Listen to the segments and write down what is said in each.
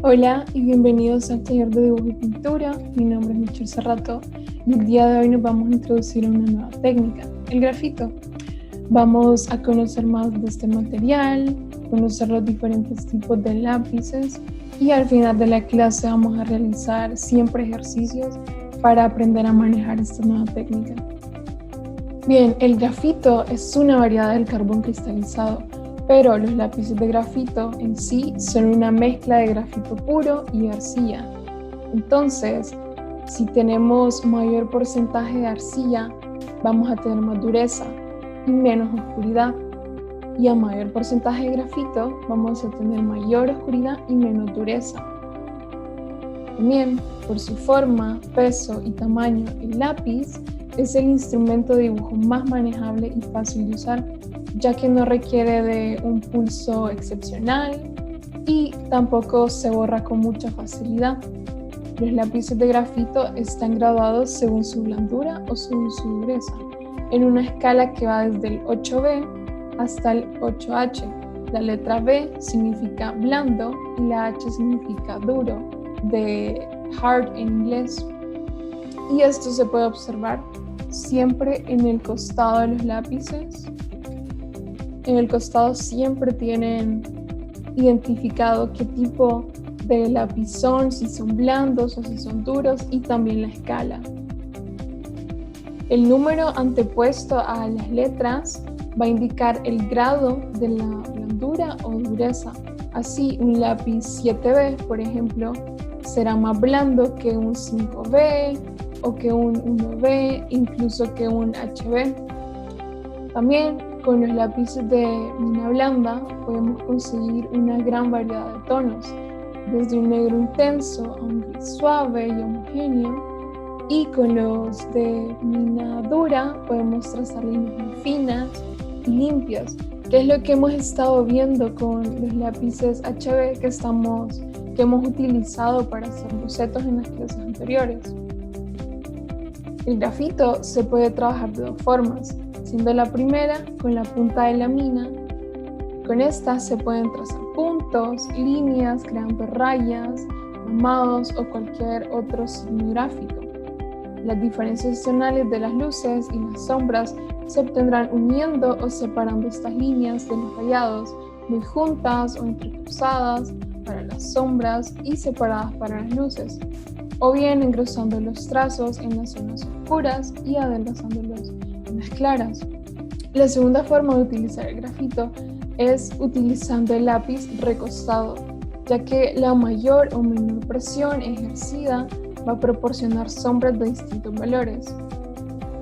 Hola y bienvenidos al taller de dibujo y pintura. Mi nombre es Michelle Serrato y el día de hoy nos vamos a introducir a una nueva técnica, el grafito. Vamos a conocer más de este material, conocer los diferentes tipos de lápices y al final de la clase vamos a realizar siempre ejercicios para aprender a manejar esta nueva técnica. Bien, el grafito es una variedad del carbón cristalizado, pero los lápices de grafito en sí son una mezcla de grafito puro y arcilla. Entonces, si tenemos mayor porcentaje de arcilla, vamos a tener más dureza y menos oscuridad. Y a mayor porcentaje de grafito, vamos a tener mayor oscuridad y menos dureza. También, por su forma, peso y tamaño, el lápiz es el instrumento de dibujo más manejable y fácil de usar, ya que no requiere de un pulso excepcional y tampoco se borra con mucha facilidad. Los lápices de grafito están graduados según su blandura o según su dureza, en una escala que va desde el 8B hasta el 8H. La letra B significa blando y la H significa duro, de hard en inglés. Y esto se puede observar siempre en el costado de los lápices. En el costado siempre tienen identificado qué tipo de lápiz son, si son blandos o si son duros, y también la escala. El número antepuesto a las letras va a indicar el grado de la blandura o dureza. Así, un lápiz 7B, por ejemplo, será más blando que un 5B o que un 1B, incluso que un HB. También con los lápices de mina blanda podemos conseguir una gran variedad de tonos, desde un negro intenso a un gris suave y homogéneo. Y con los de mina dura podemos trazar líneas muy finas y limpias, que es lo que hemos estado viendo con los lápices HB que hemos utilizado para hacer bocetos en las clases anteriores. El grafito se puede trabajar de dos formas, siendo la primera con la punta de la mina. Con esta se pueden trazar puntos, líneas, creando rayas, amados o cualquier otro signo gráfico. Las diferencias tonales de las luces y las sombras se obtendrán uniendo o separando estas líneas de los rayados, muy juntas o entrecruzadas para las sombras y separadas para las luces, o bien engrosando los trazos en las zonas oscuras y adelgazándolos en las claras. La segunda forma de utilizar el grafito es utilizando el lápiz recostado, ya que la mayor o menor presión ejercida va a proporcionar sombras de distintos valores.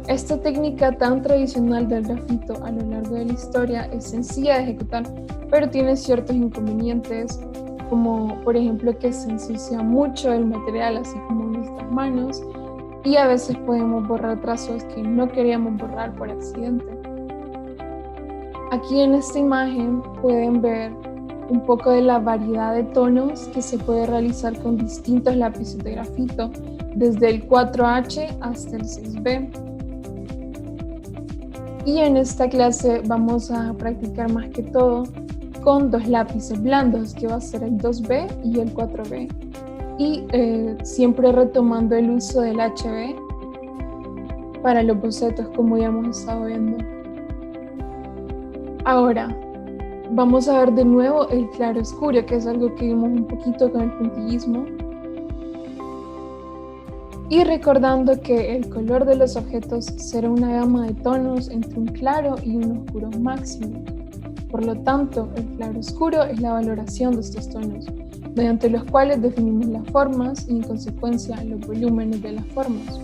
Esta técnica tan tradicional del grafito a lo largo de la historia es sencilla de ejecutar, pero tiene ciertos inconvenientes, como por ejemplo que se ensucia mucho el material, así como nuestras manos, y a veces podemos borrar trazos que no queríamos borrar por accidente. Aquí en esta imagen pueden ver un poco de la variedad de tonos que se puede realizar con distintos lápices de grafito, desde el 4H hasta el 6B. Y en esta clase vamos a practicar más que todo con dos lápices blandos, que va a ser el 2B y el 4B. Y siempre retomando el uso del HB para los bocetos, como ya hemos estado viendo. Ahora, vamos a ver de nuevo el claro oscuro, que es algo que vimos un poquito con el puntillismo. Y recordando que el color de los objetos será una gama de tonos entre un claro y un oscuro máximo. Por lo tanto, el claro oscuro es la valoración de estos tonos, mediante los cuales definimos las formas y en consecuencia los volúmenes de las formas.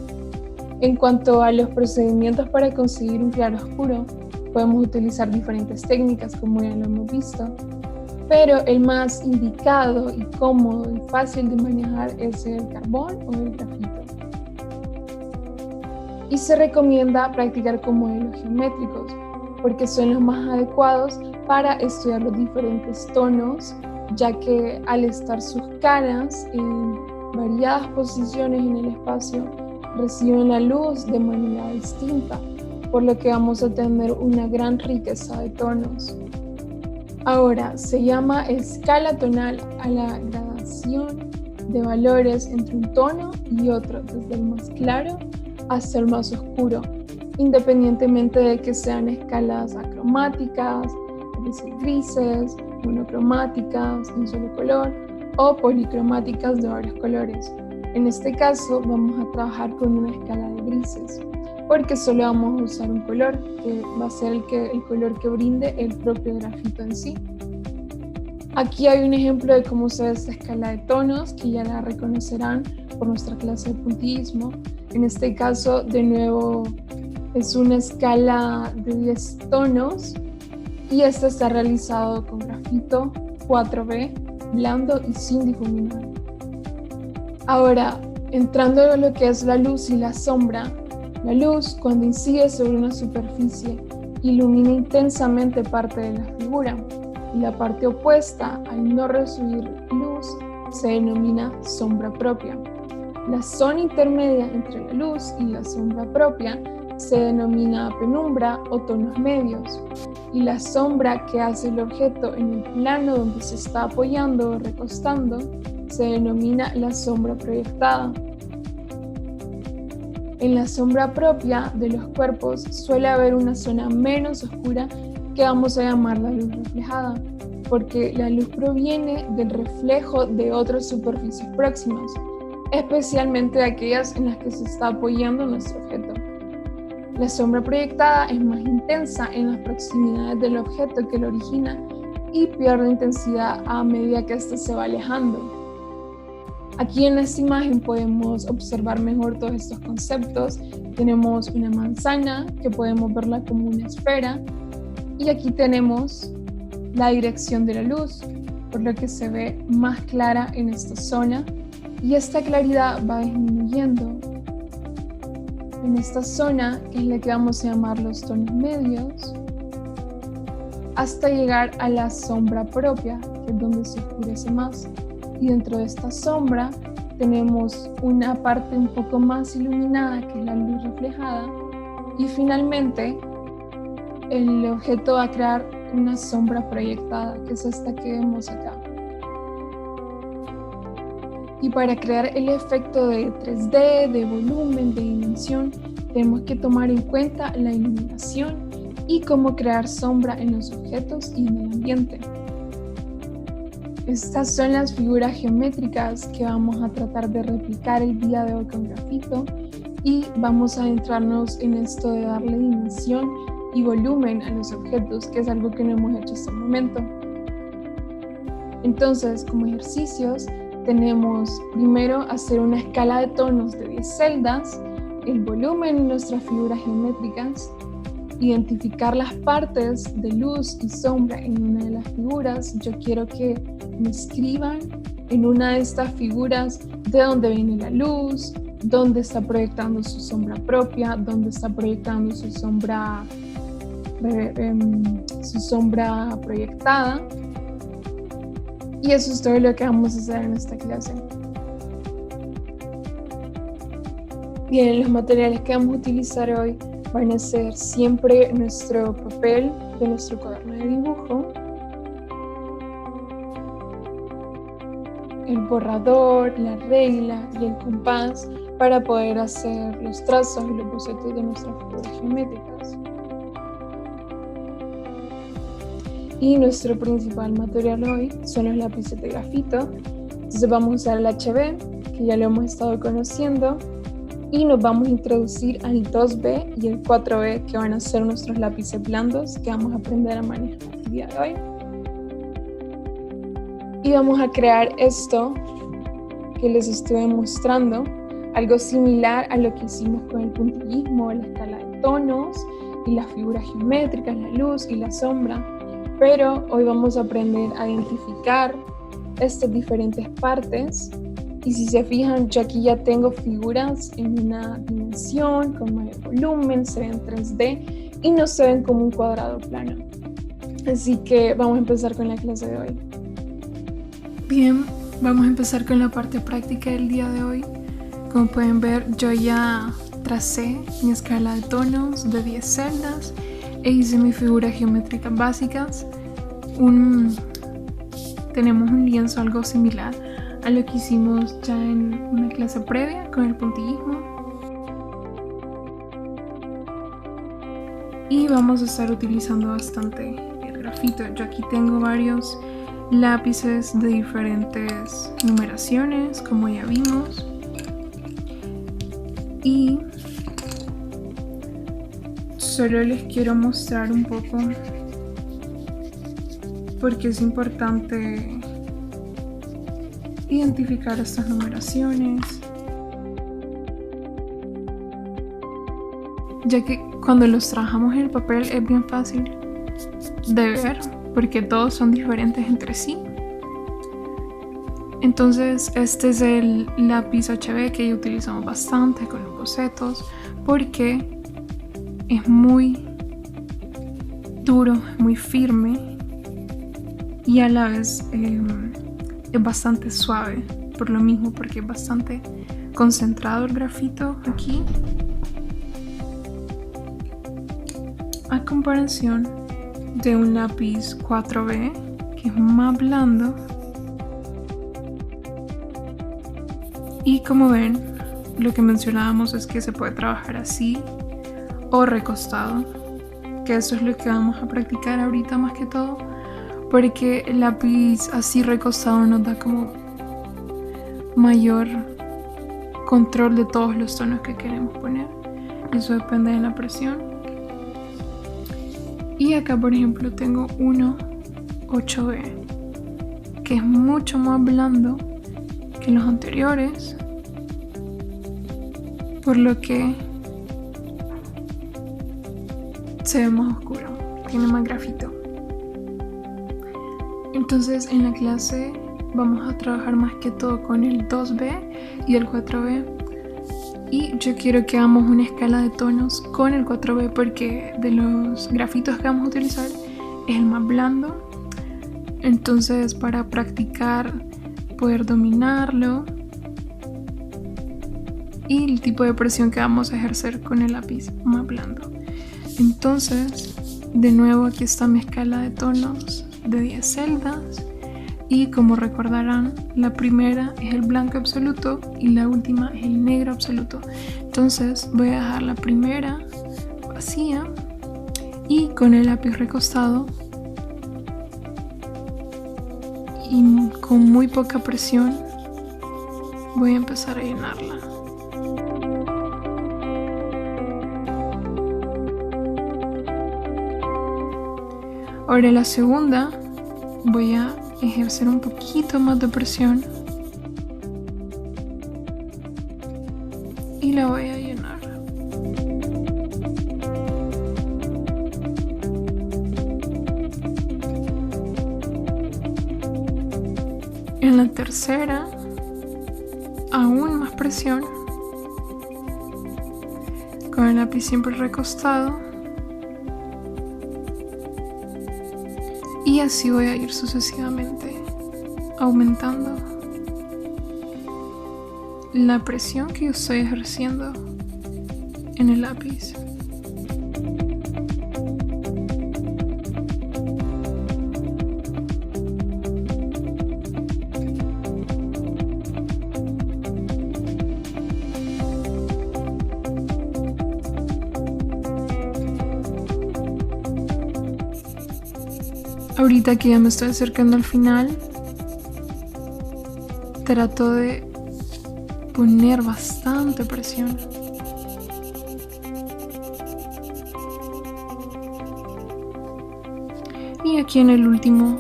En cuanto a los procedimientos para conseguir un claro oscuro, podemos utilizar diferentes técnicas, como ya lo hemos visto, pero el más indicado y cómodo y fácil de manejar es el carbón o el grafito. Y se recomienda practicar con modelos geométricos, porque son los más adecuados para estudiar los diferentes tonos, ya que al estar sus caras en variadas posiciones en el espacio, reciben la luz de manera distinta, por lo que vamos a tener una gran riqueza de tonos. Ahora, se llama escala tonal a la gradación gradación de valores entre un tono y otro, desde el más claro hasta el más oscuro, independientemente de que sean escalas acromáticas, es decir, grises, monocromáticas de un solo color o policromáticas de varios colores. En este caso vamos a trabajar con una escala de grises, porque solo vamos a usar un color, que va a ser el color que brinde el propio grafito en sí. Aquí hay un ejemplo de cómo se ve esta escala de tonos, que ya la reconocerán por nuestra clase de puntillismo. En este caso, de nuevo, es una escala de 10 tonos y este está realizado con grafito 4B, blando y sin difuminar. Ahora, entrando en lo que es la luz y la sombra, la luz, cuando incide sobre una superficie, ilumina intensamente parte de la figura, y la parte opuesta, al no recibir luz, se denomina sombra propia. La zona intermedia entre la luz y la sombra propia se denomina penumbra o tonos medios, y la sombra que hace el objeto en el plano donde se está apoyando o recostando se denomina la sombra proyectada. En la sombra propia de los cuerpos suele haber una zona menos oscura que vamos a llamar la luz reflejada, porque la luz proviene del reflejo de otras superficies próximas, especialmente de aquellas en las que se está apoyando nuestro objeto. La sombra proyectada es más intensa en las proximidades del objeto que lo origina y pierde intensidad a medida que éste se va alejando. Aquí en esta imagen podemos observar mejor todos estos conceptos. Tenemos una manzana que podemos verla como una esfera y aquí tenemos la dirección de la luz, por lo que se ve más clara en esta zona y esta claridad va disminuyendo en esta zona, que es la que vamos a llamar los tonos medios, hasta llegar a la sombra propia, que es donde se oscurece más. Y dentro de esta sombra tenemos una parte un poco más iluminada, que es la luz reflejada, y finalmente el objeto va a crear una sombra proyectada, que es esta que vemos acá. Y para crear el efecto de 3D, de volumen, de dimensión, tenemos que tomar en cuenta la iluminación y cómo crear sombra en los objetos y en el ambiente. Estas son las figuras geométricas que vamos a tratar de replicar el día de hoy con grafito y vamos a adentrarnos en esto de darle dimensión y volumen a los objetos, que es algo que no hemos hecho hasta el momento. Entonces, como ejercicios, tenemos primero hacer una escala de tonos de 10 celdas, el volumen en nuestras figuras geométricas, identificar las partes de luz y sombra en una de las figuras. Yo quiero que me escriban en una de estas figuras de dónde viene la luz, dónde está proyectando su sombra propia, dónde está proyectando su sombra proyectada. Y eso es todo lo que vamos a hacer en esta clase. Bien, los materiales que vamos a utilizar hoy van a ser siempre nuestro papel de nuestro cuaderno de dibujo, el borrador, la regla y el compás para poder hacer los trazos y los bocetos de nuestras figuras geométricas. Y nuestro principal material hoy son los lápices de grafito. Entonces vamos a usar el HB, que ya lo hemos estado conociendo, y nos vamos a introducir al 2B y el 4B, que van a ser nuestros lápices blandos que vamos a aprender a manejar el día de hoy. Y vamos a crear esto que les estuve mostrando, algo similar a lo que hicimos con el puntillismo, la escala de tonos y las figuras geométricas, la luz y la sombra. Pero hoy vamos a aprender a identificar estas diferentes partes. Y si se fijan, yo aquí ya tengo figuras en una dimensión, con mayor volumen, se ven 3D y no se ven como un cuadrado plano. Así que vamos a empezar con la clase de hoy. Bien, vamos a empezar con la parte práctica del día de hoy. Como pueden ver, yo ya tracé mi escala de tonos de 10 celdas e hice mis figuras geométricas básicas. Tenemos un lienzo algo similar a lo que hicimos ya en una clase previa con el puntillismo. Y vamos a estar utilizando bastante el grafito. Yo aquí tengo varios lápices de diferentes numeraciones, como ya vimos. Y solo les quiero mostrar un poco porque es importante identificar estas numeraciones, ya que cuando los trabajamos en el papel es bien fácil de ver porque todos son diferentes entre sí. Entonces este es el lápiz HB que utilizamos bastante con los bocetos porque es muy duro, muy firme y a la vez es bastante suave, por lo mismo, porque es bastante concentrado el grafito aquí, a comparación de un lápiz 4B que es más blando. Y como ven, lo que mencionábamos es que se puede trabajar así o recostado, que eso es lo que vamos a practicar ahorita más que todo, porque el lápiz así recostado nos da como mayor control de todos los tonos que queremos poner, y eso depende de la presión. Y acá por ejemplo tengo uno 8B que es mucho más blando que los anteriores, por lo que se ve más oscuro, tiene más grafito. Entonces en la clase vamos a trabajar más que todo con el 2B y el 4B, y yo quiero que hagamos una escala de tonos con el 4B porque de los grafitos que vamos a utilizar es el más blando. Entonces para practicar, poder dominarlo y el tipo de presión que vamos a ejercer con el lápiz más blando. Entonces de nuevo aquí está mi escala de tonos de 10 celdas, y como recordarán, la primera es el blanco absoluto y la última es el negro absoluto. Entonces voy a dejar la primera vacía y con el lápiz recostado y con muy poca presión voy a empezar a llenarla. Ahora la segunda voy a ejercer un poquito más de presión y la voy a llenar. En la tercera, aún más presión, con el lápiz siempre recostado. Y así voy a ir sucesivamente aumentando la presión que yo estoy ejerciendo en el lápiz. Ahorita que ya me estoy acercando al final, trato de poner bastante presión. Y aquí en el último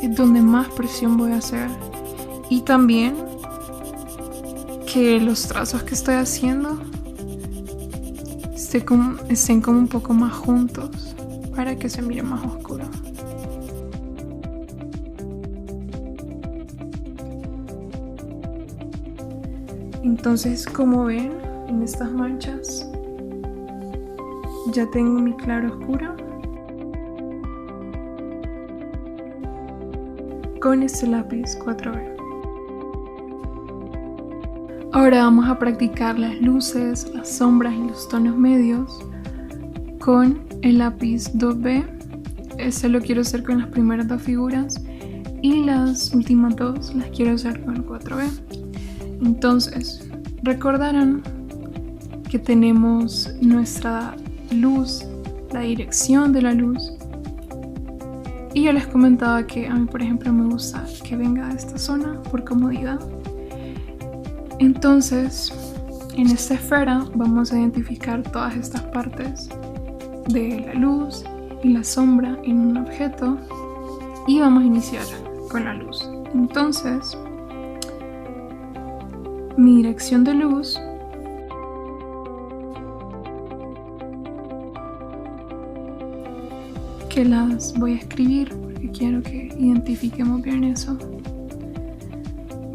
es donde más presión voy a hacer. Y también que los trazos que estoy haciendo estén como un poco más juntos para que se mire más oscuro. Entonces, como ven en estas manchas, ya tengo mi claro oscuro con este lápiz 4B. Ahora vamos a practicar las luces, las sombras y los tonos medios con el lápiz 2B. Este lo quiero hacer con las primeras dos figuras y las últimas dos las quiero hacer con el 4B. Entonces, recordarán que tenemos nuestra luz, la dirección de la luz, y yo les comentaba que a mí, por ejemplo, me gusta que venga de esta zona por comodidad. Entonces, en esta esfera vamos a identificar todas estas partes de la luz y la sombra en un objeto y vamos a iniciar con la luz. Entonces, mi dirección de luz que las voy a escribir porque quiero que identifiquemos bien eso,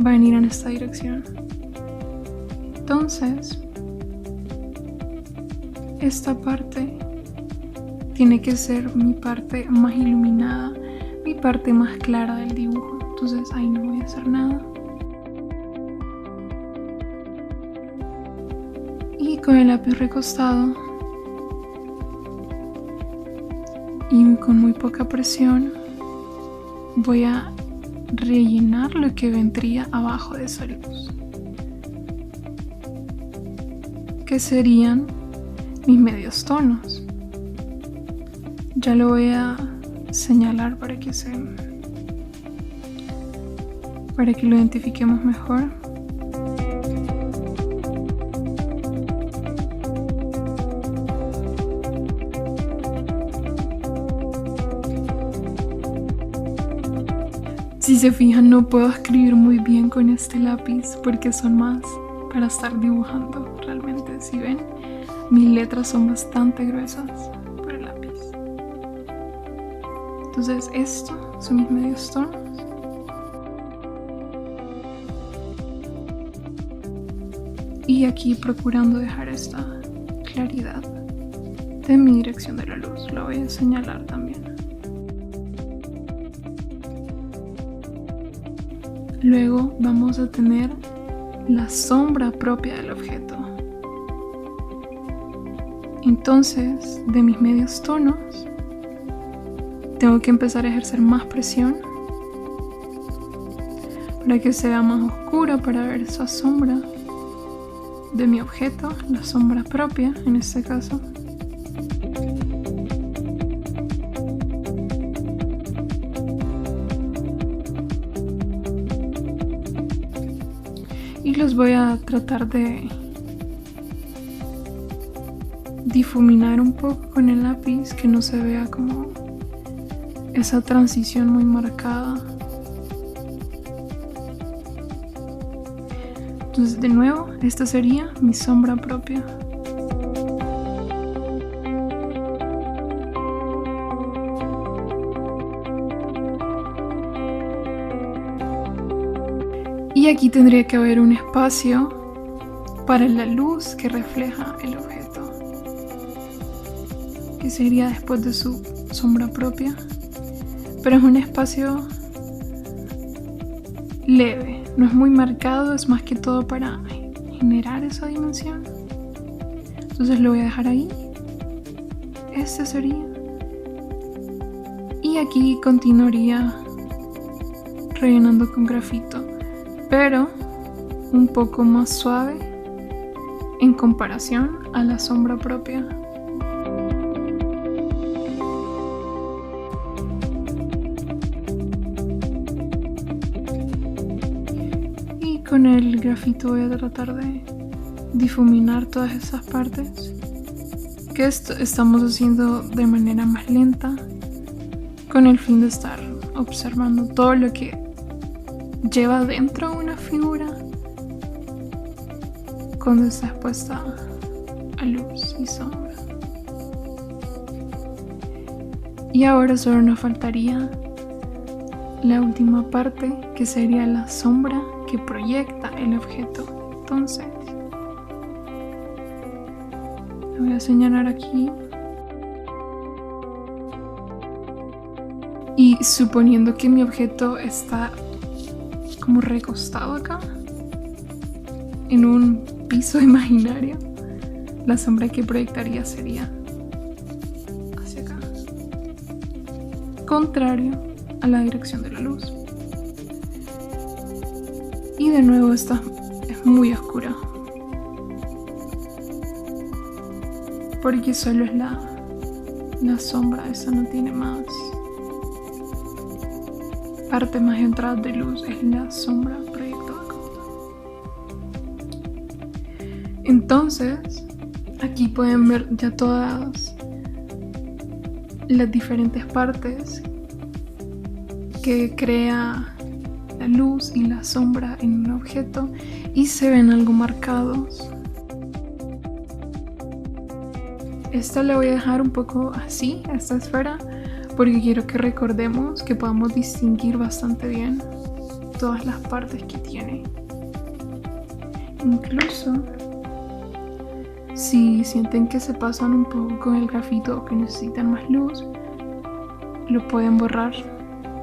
va a venir en esta dirección. Entonces, esta parte tiene que ser mi parte más iluminada, mi parte más clara del dibujo. Entonces ahí no voy a hacer nada. Y con el lápiz recostado y con muy poca presión voy a rellenar lo que vendría abajo de esa luz, que serían mis medios tonos. Ya lo voy a señalar para que lo identifiquemos mejor. Si se fijan, no puedo escribir muy bien con este lápiz porque son más para estar dibujando. Realmente, si ven, mis letras son bastante gruesas por el lápiz. Entonces estos son mis medios tonos. Y aquí procurando dejar esta claridad de mi dirección de la luz. Lo voy a señalar también. Luego vamos a tener la sombra propia del objeto. Entonces, de mis medios tonos, tengo que empezar a ejercer más presión para que sea más oscura, para ver esa sombra de mi objeto, la sombra propia en este caso. Y los voy a tratar de difuminar un poco con el lápiz, que no se vea como esa transición muy marcada. Entonces, de nuevo, esta sería mi sombra propia. Y aquí tendría que haber un espacio para la luz que refleja el objeto, que sería después de su sombra propia, pero es un espacio leve, no es muy marcado, es más que todo para generar esa dimensión. Entonces lo voy a dejar ahí. Este sería. Y aquí continuaría rellenando con grafito, pero un poco más suave en comparación a la sombra propia. Y con el grafito voy a tratar de difuminar todas esas partes, que esto estamos haciendo de manera más lenta, con el fin de estar observando todo lo que lleva dentro una figura cuando está expuesta a luz y sombra. Y ahora solo nos faltaría la última parte, que sería la sombra que proyecta el objeto. Entonces lo voy a señalar aquí, y suponiendo que mi objeto está como recostado acá en un piso imaginario, la sombra que proyectaría sería hacia acá, contrario a la dirección de la luz. Y de nuevo esta es muy oscura, porque solo es la sombra, esa no tiene más parte, más entradas de luz, es la sombra proyectada. Entonces aquí pueden ver ya todas las diferentes partes que crea la luz y la sombra en un objeto y se ven algo marcados. Esta la voy a dejar un poco así, esta esfera, porque quiero que recordemos que podamos distinguir bastante bien todas las partes que tiene. Incluso si sienten que se pasan un poco con el grafito o que necesitan más luz, lo pueden borrar.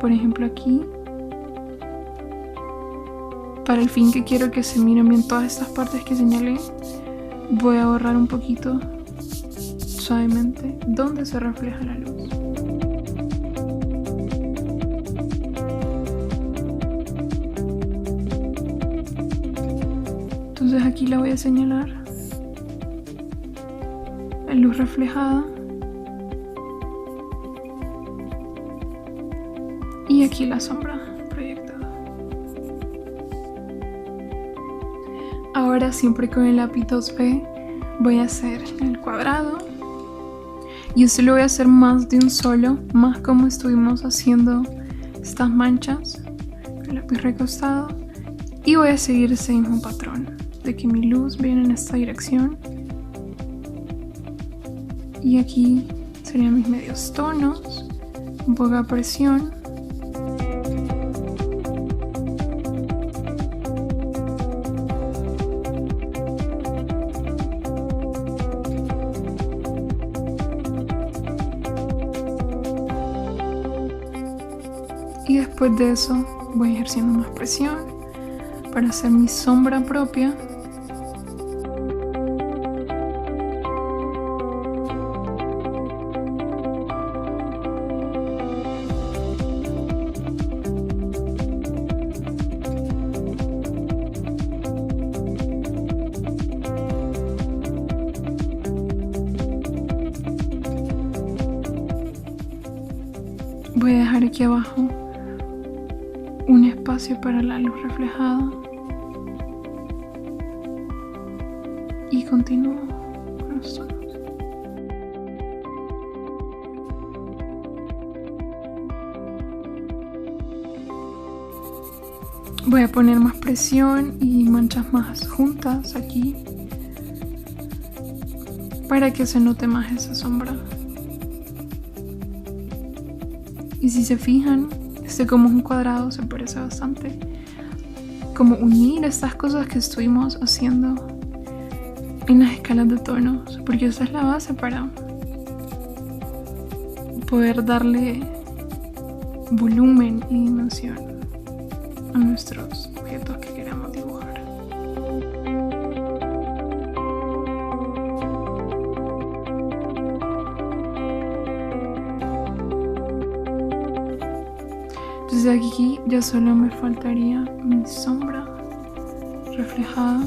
Por ejemplo aquí, para el fin que quiero que se miren bien todas estas partes que señalé, voy a borrar un poquito suavemente donde se refleja la luz. Entonces aquí la voy a señalar, la luz reflejada, y aquí la sombra proyectada. Ahora siempre con el lápiz 2B voy a hacer el cuadrado, y esto lo voy a hacer más de un solo, más como estuvimos haciendo estas manchas con el lápiz recostado, y voy a seguir ese mismo patrón de que mi luz viene en esta dirección y aquí serían mis medios tonos, un poco de presión. Y después de eso voy ejerciendo más presión para hacer mi sombra propia. Voy a dejar aquí abajo un espacio para la luz reflejada y continúo con los tonos. Voy a poner más presión y manchas más juntas aquí para que se note más esa sombra. Y si se fijan, como es un cuadrado, se parece bastante. Como unir estas cosas que estuvimos haciendo en las escalas de tonos, porque esa es la base para poder darle volumen y dimensión a nuestros objetos que queramos dibujar. Entonces aquí ya solo me faltaría mi sombra reflejada.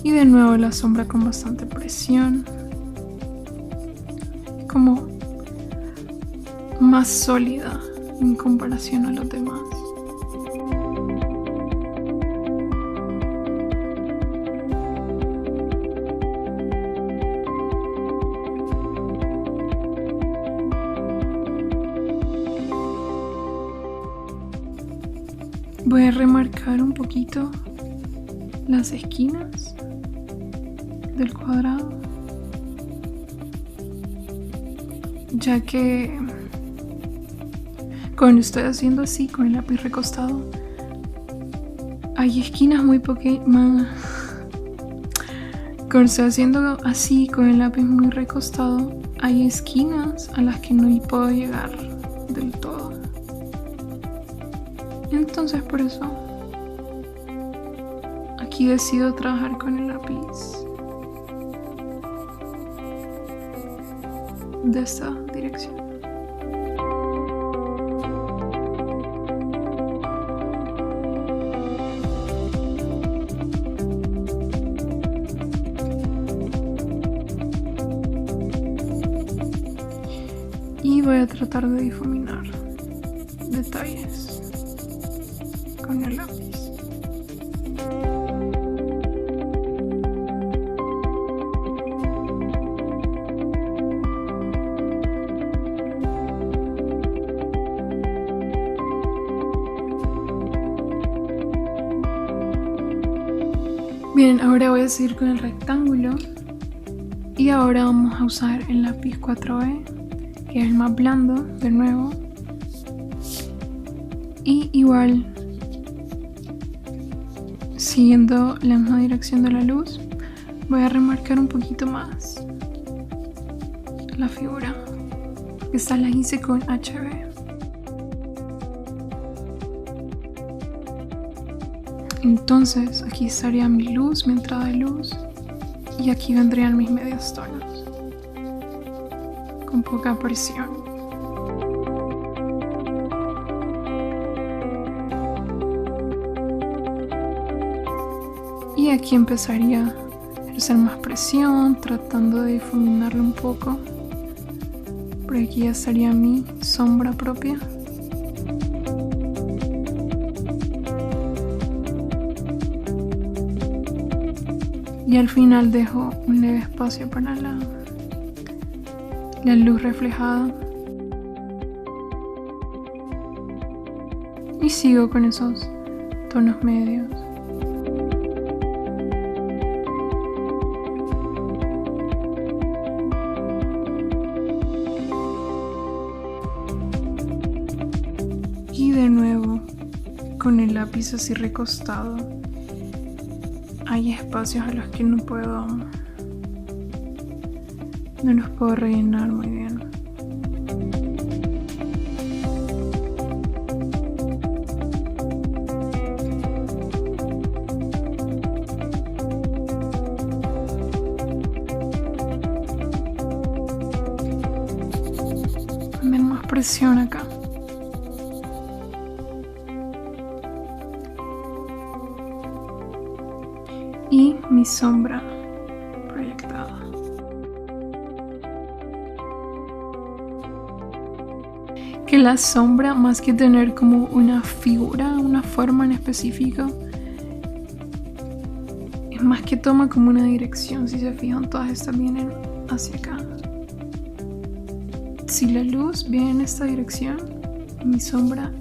Y de nuevo la sombra con bastante presión, como más sólida en comparación a los demás. Voy a remarcar un poquito las esquinas del cuadrado, ya que cuando estoy haciendo así con el lápiz recostado hay esquinas muy pequeñas. Cuando estoy haciendo así con el lápiz muy recostado hay esquinas a las que no puedo llegar del todo. Entonces por eso aquí decido trabajar con el lápiz de esta dirección. Y voy a tratar de difuminar detalles con el lápiz. Bien, ahora voy a seguir con el rectángulo y ahora vamos a usar el lápiz 4B, que es el más blando, de nuevo. Y igual, siguiendo la misma dirección de la luz, voy a remarcar un poquito más la figura. Estas las hice con HB. Entonces aquí estaría mi luz, mi entrada de luz, y aquí vendrían mis medios tonos con poca presión. Y aquí empezaría a ejercer más presión, tratando de difuminarlo un poco. Por aquí ya estaría mi sombra propia. Y al final dejo un leve espacio para la luz reflejada. Y sigo con esos tonos medios. Y de nuevo, con el lápiz así recostado, hay espacios a los que no los puedo rellenar muy bien. Poner más presión acá. Y mi sombra proyectada. Que la sombra, más que tener como una figura, una forma en específico, es más que toma como una dirección. Si se fijan, todas estas vienen hacia acá. Si la luz viene en esta dirección, mi sombra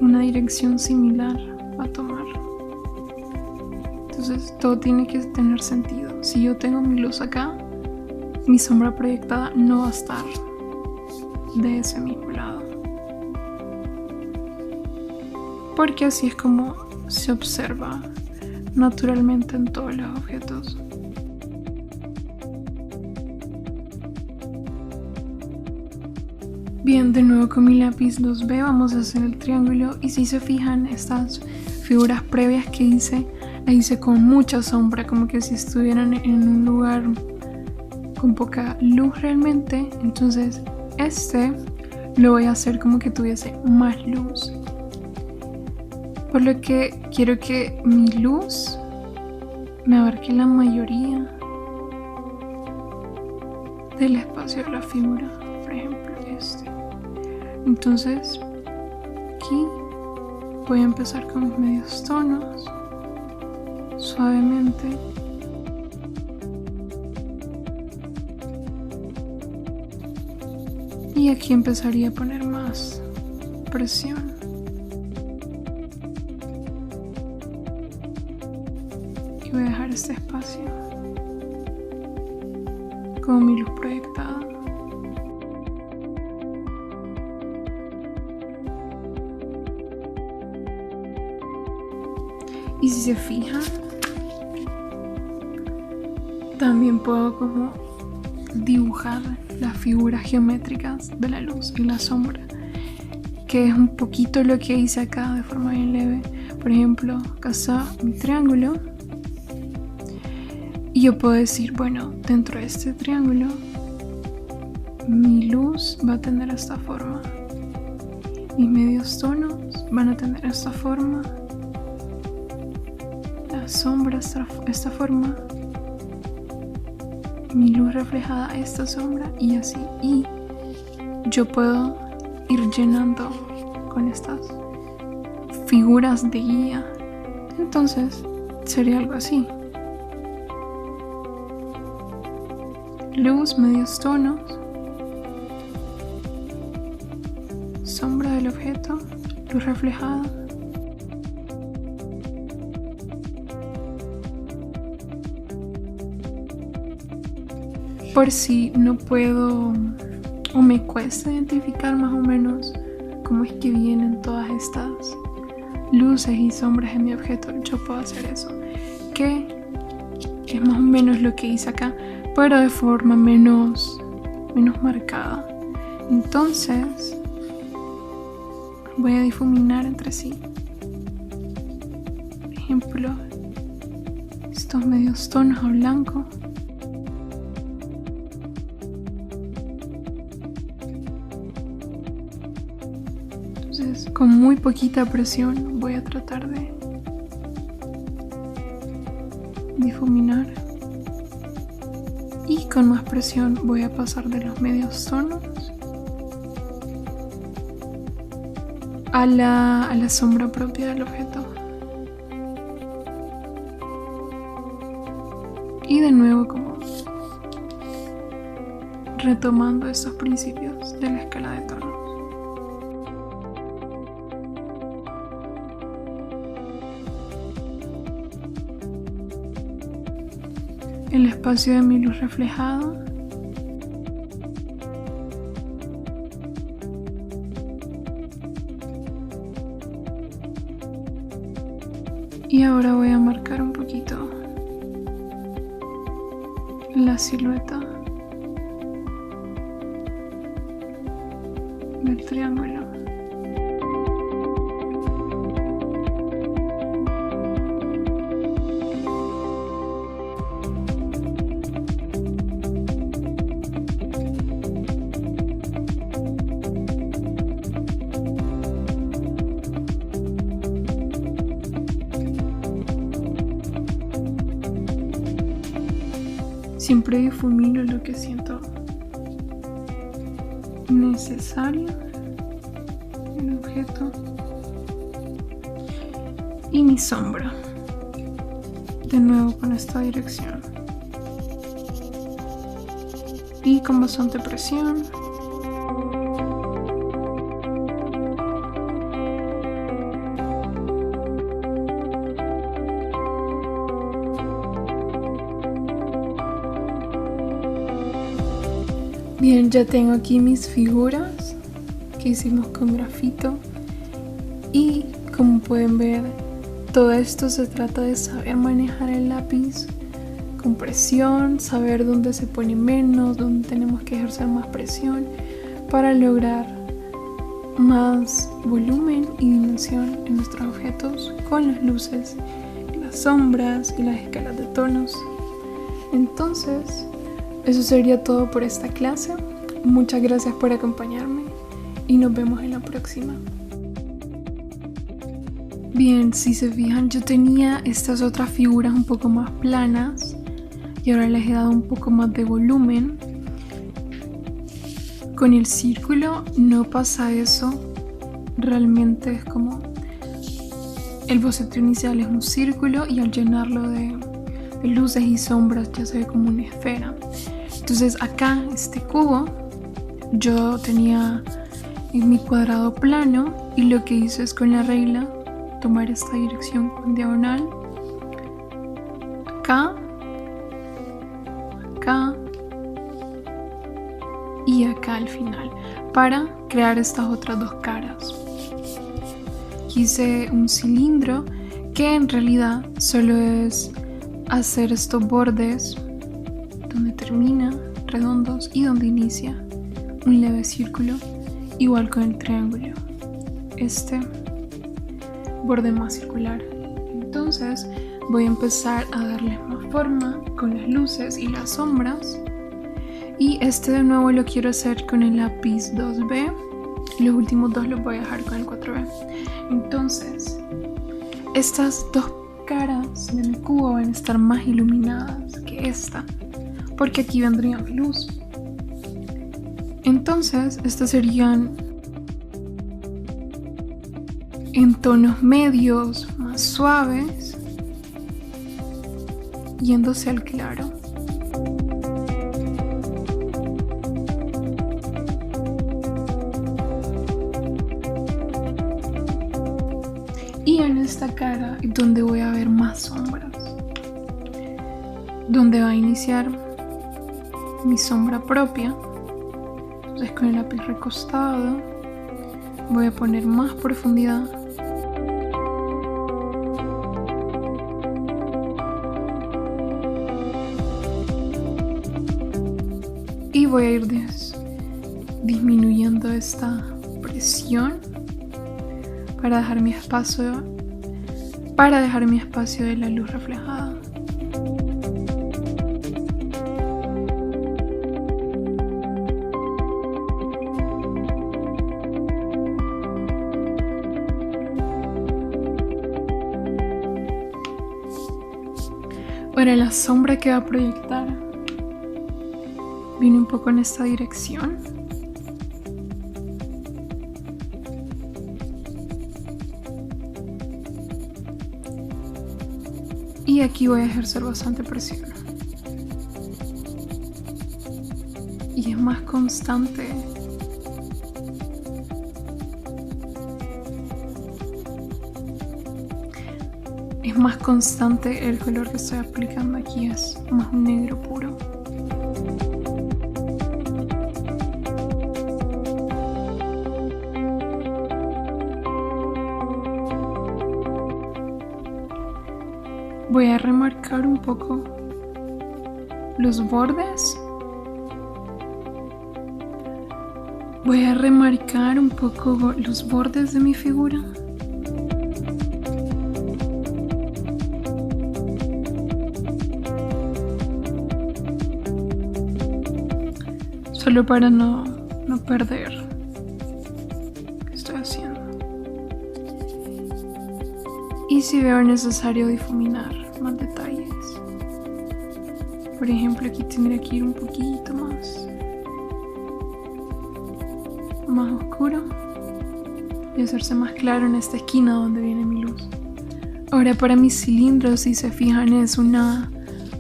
una dirección similar va a tomar. Entonces todo tiene que tener sentido. Si yo tengo mi luz acá, mi sombra proyectada no va a estar de ese mismo lado, porque así es como se observa naturalmente en todos los objetos. Bien, de nuevo con mi lápiz 2B vamos a hacer el triángulo, y si se fijan, estas figuras previas que hice, las hice con mucha sombra, como que si estuvieran en un lugar con poca luz realmente. Entonces lo voy a hacer como que tuviese más luz, por lo que quiero que mi luz me abarque la mayoría del espacio de la figura, por ejemplo entonces aquí voy a empezar con mis medios tonos suavemente. Y aquí empezaría a poner más presión. Y voy a dejar este espacio con mi luz proyectada. Y si se fijan, también puedo como dibujar las figuras geométricas de la luz y la sombra, que es un poquito lo que hice acá de forma bien leve. Por ejemplo, acá está mi triángulo Y yo puedo decir, bueno, dentro de este triángulo, mi luz va a tener esta forma. Mis medios tonos van a tener esta forma. La sombra esta forma. Mi luz reflejada esta sombra y así. Y yo puedo ir llenando con estas figuras de guía. Entonces sería algo así. Luz, medios tonos, sombra del objeto, luz reflejada. Por si no puedo o me cuesta identificar más o menos cómo es que vienen todas estas luces y sombras en mi objeto, yo puedo hacer eso, que es más o menos lo que hice acá, pero de forma menos marcada. Entonces voy a difuminar entre sí. Por ejemplo, estos medios tonos a blanco. Entonces, con muy poquita presión voy a tratar de difuminar. Y con más presión voy a pasar de los medios tonos a la sombra propia del objeto. Y de nuevo como retomando estos principios de la escala de tonos. El espacio de mi luz reflejada. Y ahora voy a marcar un poquito la silueta del triángulo. Siempre difumino lo que siento necesario, el objeto y mi sombra. De nuevo con esta dirección. Y con bastante presión. Bien, ya tengo aquí mis figuras que hicimos con grafito y como pueden ver todo esto se trata de saber manejar el lápiz con presión, saber dónde se pone menos, dónde tenemos que ejercer más presión para lograr más volumen y dimensión en nuestros objetos con las luces, las sombras y las escalas de tonos. Entonces, eso sería todo por esta clase. Muchas gracias por acompañarme y nos vemos en la próxima. Bien, si se fijan, yo tenía estas otras figuras un poco más planas y ahora les he dado un poco más de volumen. Con el círculo no pasa eso, realmente es como el boceto inicial es un círculo y al llenarlo de luces y sombras ya se ve como una esfera. Entonces acá, este cubo, yo tenía en mi cuadrado plano y lo que hice es con la regla tomar esta dirección con diagonal, acá, acá y acá al final, para crear estas otras dos caras. Hice un cilindro que en realidad solo es hacer estos bordes donde termina, redondos, y donde inicia un leve círculo, igual con el triángulo, este borde más circular. Entonces voy a empezar a darles más forma con las luces y las sombras. Y este de nuevo lo quiero hacer con el lápiz 2B. Los últimos dos los voy a dejar con el 4B. Entonces, estas dos caras de mi cubo van a estar más iluminadas que esta, porque aquí vendría mi luz. Entonces, estas serían en tonos medios, más suaves, yéndose al claro. Y en esta cara es donde voy a ver más sombras, donde va a iniciar mi sombra propia. Entonces con el lápiz recostado voy a poner más profundidad. Y voy a ir disminuyendo esta presión para dejar mi espacio de la luz reflejada. Ahora la sombra que va a proyectar viene un poco en esta dirección. Y aquí voy a ejercer bastante presión. Y es más constante. Es más constante el color que estoy aplicando aquí, es más un negro puro. Voy a remarcar un poco los bordes. Voy a remarcar un poco los bordes de mi figura. Solo para no perder lo que estoy haciendo. Y si veo necesario difuminar más detalles, por ejemplo, aquí tendría que ir un poquito más oscuro y hacerse más claro en esta esquina donde viene mi luz. Ahora, para mis cilindros, si se fijan, es una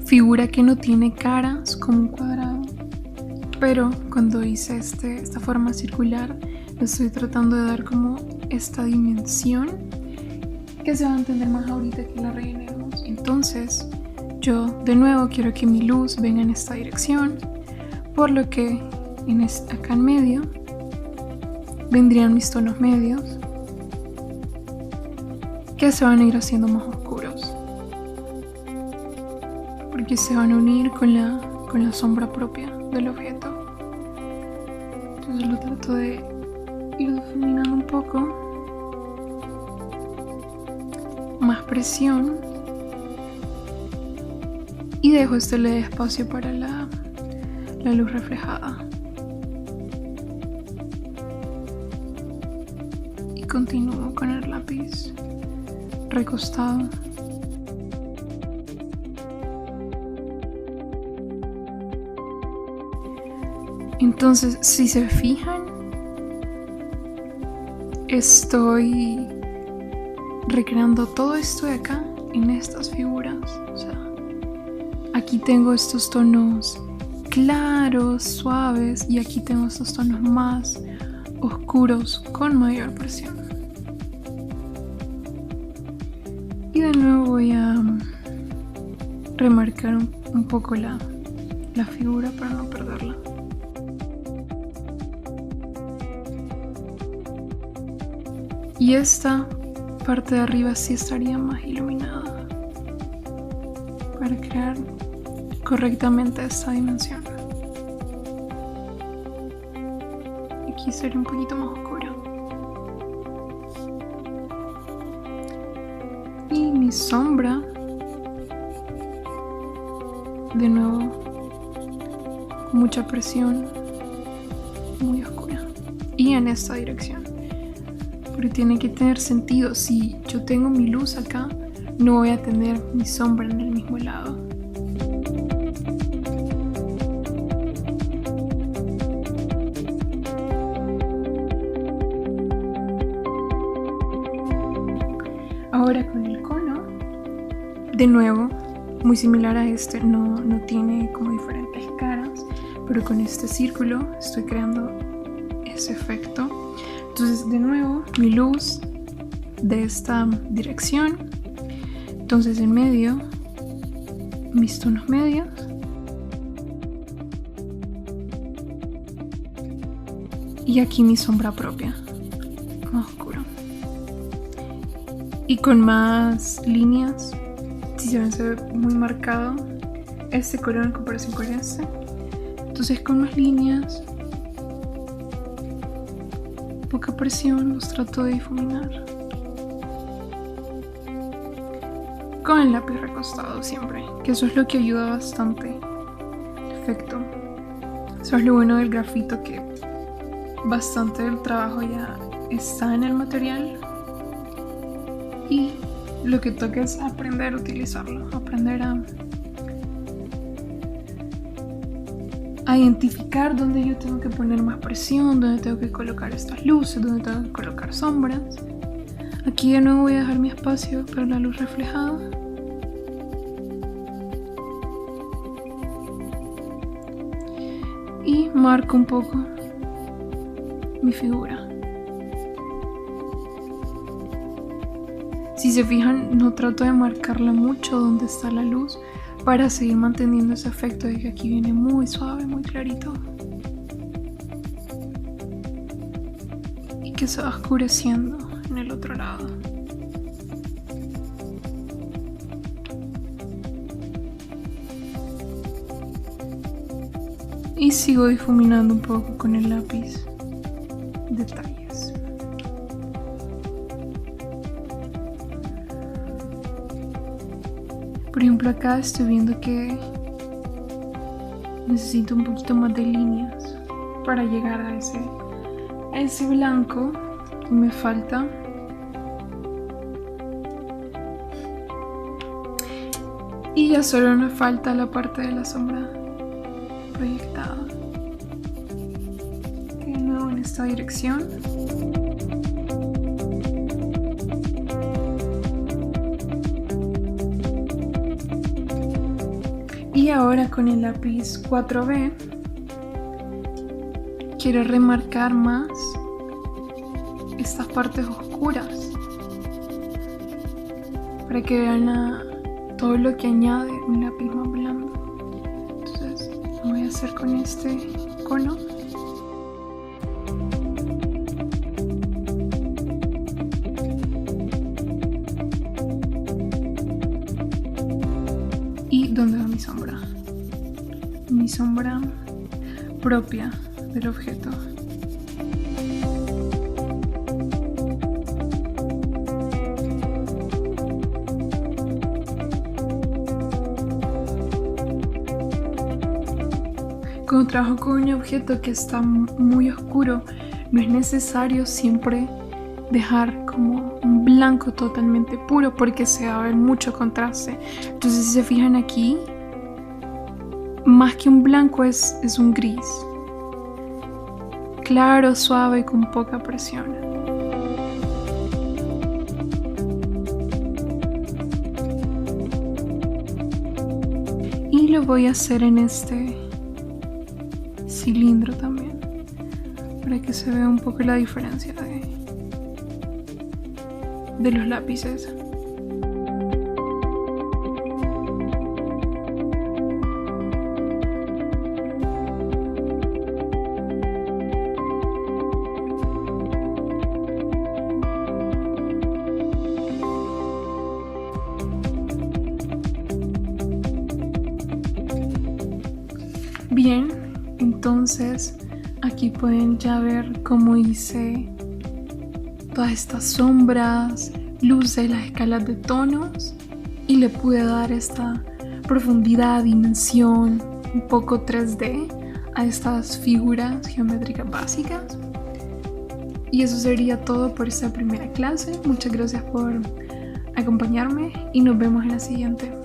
figura que no tiene caras, como un cuadrado, pero cuando hice esta forma circular, le estoy tratando de dar como esta dimensión que se va a entender más ahorita que la rellenemos. Entonces yo de nuevo quiero que mi luz venga en esta dirección, por lo que acá en medio vendrían mis tonos medios, que se van a ir haciendo más oscuros, porque se van a unir con la sombra propia del objeto. Entonces lo trato de ir difuminando un poco. Más presión y dejo espacio para la luz reflejada y continúo con el lápiz recostado. Entonces, si se fijan, estoy recreando todo esto de acá en estas figuras. O sea, aquí tengo estos tonos claros, suaves, y aquí tengo estos tonos más oscuros con mayor presión. Y de nuevo voy a remarcar un poco la figura para no perderla. Y esta parte de arriba sí estaría más iluminada para crear correctamente esta dimensión. Aquí sería un poquito más oscuro. Y mi sombra de nuevo, mucha presión, muy oscura. Y en esta dirección. Pero tiene que tener sentido. Si yo tengo mi luz acá, no voy a tener mi sombra en el mismo lado. Ahora con el cono, de nuevo, muy similar a este, no tiene como diferentes caras, pero con este círculo estoy creando ese efecto. Entonces, de nuevo, mi luz de esta dirección. Entonces, en medio, mis tonos medios. Y aquí mi sombra propia, más oscuro. Y con más líneas, si se ven, se ve muy marcado este color en comparación con este. Entonces, con más líneas, poca presión, los trato de difuminar con el lápiz recostado siempre, que eso es lo que ayuda bastante. Perfecto. Eso es lo bueno del grafito, que bastante del trabajo ya está en el material y lo que toca es aprender a utilizarlo, aprender a identificar dónde yo tengo que poner más presión, dónde tengo que colocar estas luces, dónde tengo que colocar sombras. Aquí de nuevo voy a dejar mi espacio para la luz reflejada. Y marco un poco mi figura. Si se fijan, no trato de marcarla mucho donde está la luz, para seguir manteniendo ese efecto de que aquí viene muy suave, muy clarito. Y que se va oscureciendo en el otro lado. Y sigo difuminando un poco con el lápiz detalles. Por ejemplo, acá estoy viendo que necesito un poquito más de líneas para llegar a ese blanco que me falta. Y ya solo me falta la parte de la sombra proyectada. De nuevo en esta dirección. Y ahora con el lápiz 4B quiero remarcar más estas partes oscuras para que vean todo lo que añade un lápiz más blando. Entonces lo voy a hacer con este cono. ¿Y dónde va mi sombra? Mi sombra propia del objeto. Cuando trabajo con un objeto que está muy oscuro, no es necesario siempre dejar como un blanco totalmente puro, porque se va a ver mucho contraste. Entonces, si se fijan aquí, más que un blanco es un gris claro, suave y con poca presión. Y lo voy a hacer en este cilindro también, para que se vea un poco la diferencia de los lápices. Bien, entonces aquí pueden ya ver cómo hice todas estas sombras, luces, las escalas de tonos, y le pude dar esta profundidad, dimensión, un poco 3D a estas figuras geométricas básicas. Y eso sería todo por esta primera clase. Muchas gracias por acompañarme y nos vemos en la siguiente.